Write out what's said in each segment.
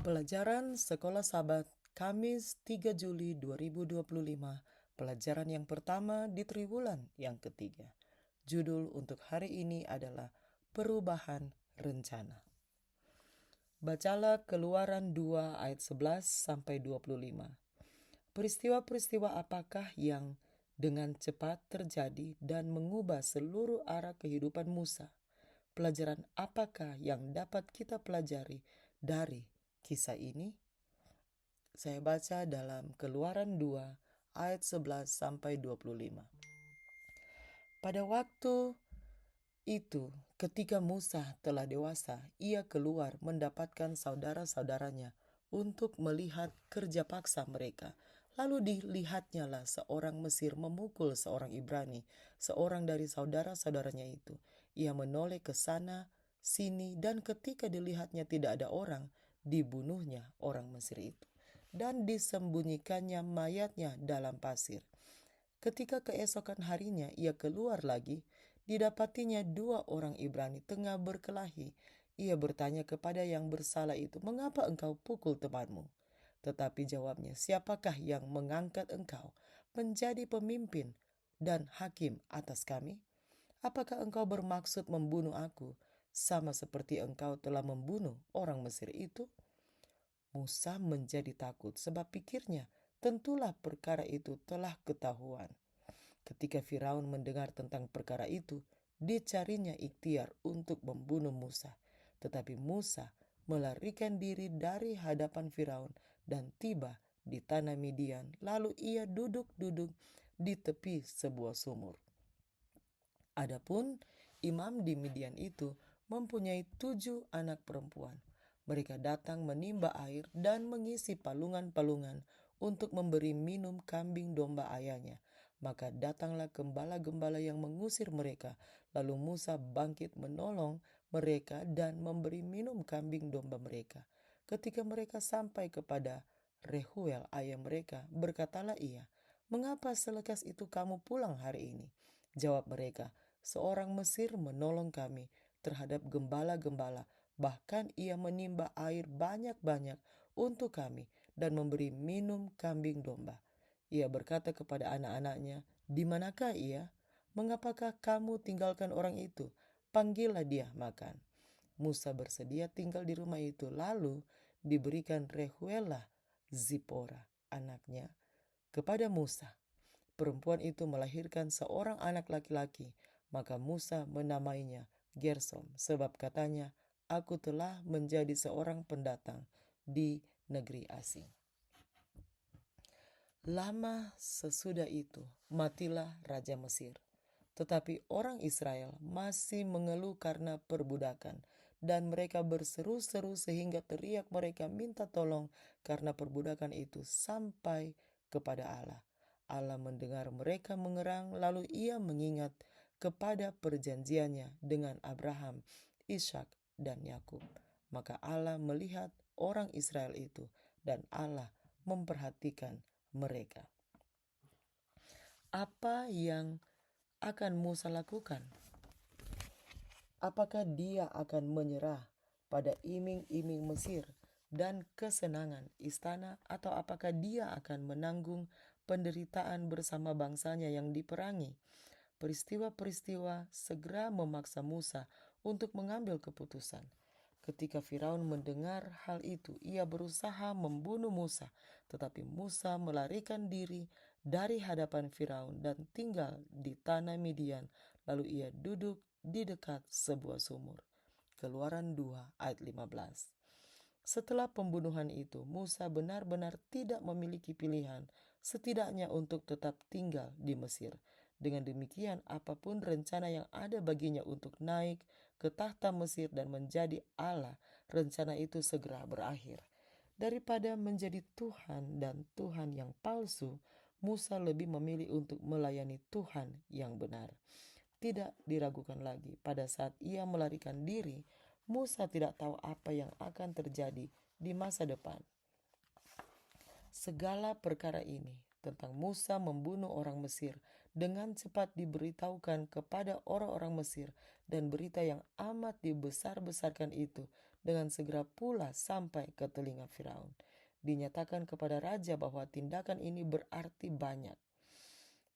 Pelajaran Sekolah Sabat, Kamis 3 Juli 2025. Pelajaran yang pertama di triwulan yang ketiga. Judul untuk hari ini adalah Perubahan Rencana. Bacalah Keluaran 2 ayat 11 sampai 25. Peristiwa-peristiwa apakah yang dengan cepat terjadi dan mengubah seluruh arah kehidupan Musa? Pelajaran apakah yang dapat kita pelajari dari kisah ini? Saya baca dalam Keluaran 2 ayat 11 sampai 25. Pada waktu itu, ketika Musa telah dewasa, ia keluar mendapatkan saudara-saudaranya untuk melihat kerja paksa mereka. Lalu dilihatnyalah seorang Mesir memukul seorang Ibrani, seorang dari saudara-saudaranya itu. Ia menoleh ke sana, sini, dan ketika dilihatnya tidak ada orang, dibunuhnya orang Mesir itu. Dan disembunyikannya mayatnya dalam pasir. Ketika keesokan harinya ia keluar lagi, didapatinya dua orang Ibrani tengah berkelahi. Ia bertanya kepada yang bersalah itu, "Mengapa engkau pukul temanmu?" Tetapi jawabnya, "Siapakah yang mengangkat engkau menjadi pemimpin dan hakim atas kami? Apakah engkau bermaksud membunuh aku, sama seperti engkau telah membunuh orang Mesir itu?" Musa menjadi takut sebab pikirnya, tentulah perkara itu telah ketahuan. Ketika Firaun mendengar tentang perkara itu, dicarinya ikhtiar untuk membunuh Musa. Tetapi Musa melarikan diri dari hadapan Firaun dan tiba di tanah Midian. Lalu ia duduk-duduk di tepi sebuah sumur. Adapun imam di Midian itu mempunyai 7 anak perempuan. Mereka datang menimba air dan mengisi palungan-palungan untuk memberi minum kambing domba ayahnya. Maka datanglah gembala-gembala yang mengusir mereka. Lalu Musa bangkit menolong mereka dan memberi minum kambing domba mereka. Ketika mereka sampai kepada Rehuel ayah mereka, berkatalah ia, "Mengapa selekas itu kamu pulang hari ini?" Jawab mereka, "Seorang Mesir menolong kami terhadap gembala-gembala. Bahkan ia menimba air banyak-banyak untuk kami dan memberi minum kambing domba." Ia berkata kepada anak-anaknya, "Di manakah ia? Mengapakah kamu tinggalkan orang itu? Panggillah dia makan." Musa bersedia tinggal di rumah itu. Lalu diberikan Rehuelah Zipora, anaknya, kepada Musa. Perempuan itu melahirkan seorang anak laki-laki. Maka Musa menamainya Gersom, sebab katanya, "Aku telah menjadi seorang pendatang di negeri asing." Lama sesudah itu, matilah Raja Mesir. Tetapi orang Israel masih mengeluh karena perbudakan, dan mereka berseru-seru sehingga teriak mereka minta tolong karena perbudakan itu sampai kepada Allah. Allah mendengar mereka mengerang, lalu ia mengingat kepada perjanjiannya dengan Abraham, Ishak, dan Yakub. Maka Allah melihat orang Israel itu, dan Allah memperhatikan mereka. Apa yang akan Musa lakukan? Apakah dia akan menyerah pada iming-iming Mesir dan kesenangan istana, atau apakah dia akan menanggung penderitaan bersama bangsanya yang diperangi? Peristiwa-peristiwa segera memaksa Musa untuk mengambil keputusan. Ketika Firaun mendengar hal itu, ia berusaha membunuh Musa, tetapi Musa melarikan diri dari hadapan Firaun dan tinggal di tanah Midian. Lalu ia duduk di dekat sebuah sumur. Keluaran 2 ayat 15. Setelah pembunuhan itu, Musa benar-benar tidak memiliki pilihan, setidaknya untuk tetap tinggal di Mesir. Dengan demikian, apapun rencana yang ada baginya untuk naik ke tahta Mesir dan menjadi Allah, rencana itu segera berakhir. Daripada menjadi Tuhan dan Tuhan yang palsu, Musa lebih memilih untuk melayani Tuhan yang benar. Tidak diragukan lagi, pada saat ia melarikan diri, Musa tidak tahu apa yang akan terjadi di masa depan. Segala perkara ini tentang Musa membunuh orang Mesir dengan cepat diberitahukan kepada orang-orang Mesir, dan berita yang amat dibesar-besarkan itu dengan segera pula sampai ke telinga Firaun. Dinyatakan kepada raja bahwa tindakan ini berarti banyak,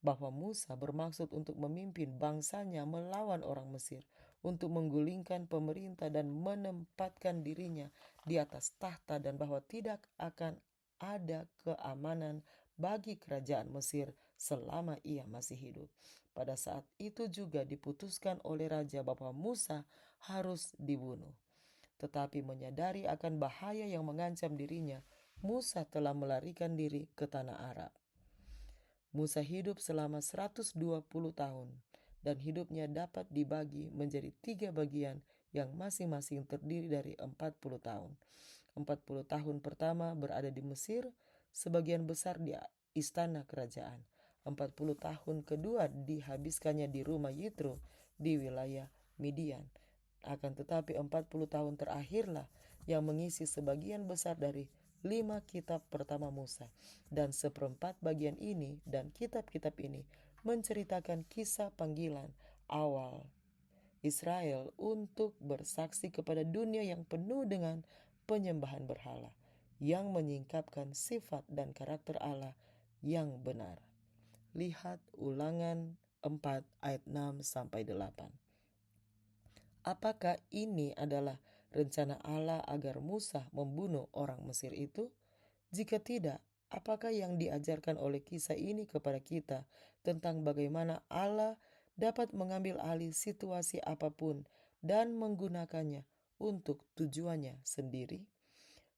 bahwa Musa bermaksud untuk memimpin bangsanya melawan orang Mesir, untuk menggulingkan pemerintah dan menempatkan dirinya di atas tahta, dan bahwa tidak akan ada keamanan bagi kerajaan Mesir selama ia masih hidup. Pada saat itu juga diputuskan oleh raja bahwa Musa harus dibunuh. Tetapi menyadari akan bahaya yang mengancam dirinya, Musa telah melarikan diri ke tanah Arab. Musa hidup selama 120 tahun, dan hidupnya dapat dibagi menjadi 3 bagian yang masing-masing terdiri dari 40 tahun. 40 tahun pertama berada di Mesir, sebagian besar di istana kerajaan. 40 tahun kedua dihabiskannya di rumah Yitro di wilayah Midian. Akan tetapi 40 tahun terakhirlah yang mengisi sebagian besar dari 5 kitab pertama Musa. Dan seperempat bagian ini dan kitab-kitab ini menceritakan kisah panggilan awal Israel untuk bersaksi kepada dunia yang penuh dengan penyembahan berhala, yang menyingkapkan sifat dan karakter Allah yang benar. Lihat Ulangan 4 ayat 6-8. Apakah ini adalah rencana Allah agar Musa membunuh orang Mesir itu? Jika tidak, apakah yang diajarkan oleh kisah ini kepada kita tentang bagaimana Allah dapat mengambil alih situasi apapun dan menggunakannya untuk tujuannya sendiri?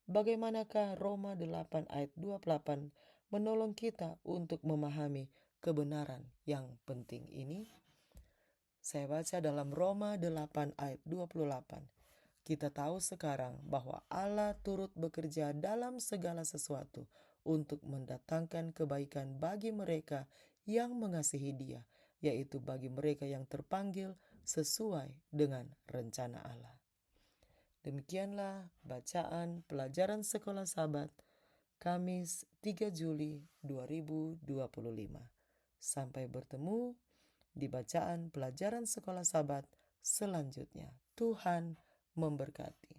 Bagaimanakah Roma 8 ayat 28 menolong kita untuk memahami kebenaran yang penting ini? Saya baca dalam Roma 8 ayat 28. Kita tahu sekarang bahwa Allah turut bekerja dalam segala sesuatu untuk mendatangkan kebaikan bagi mereka yang mengasihi Dia, yaitu bagi mereka yang terpanggil sesuai dengan rencana Allah. Demikianlah bacaan pelajaran Sekolah Sabat Kamis 3 Juli 2025. Sampai bertemu di bacaan pelajaran Sekolah Sabat selanjutnya. Tuhan memberkati.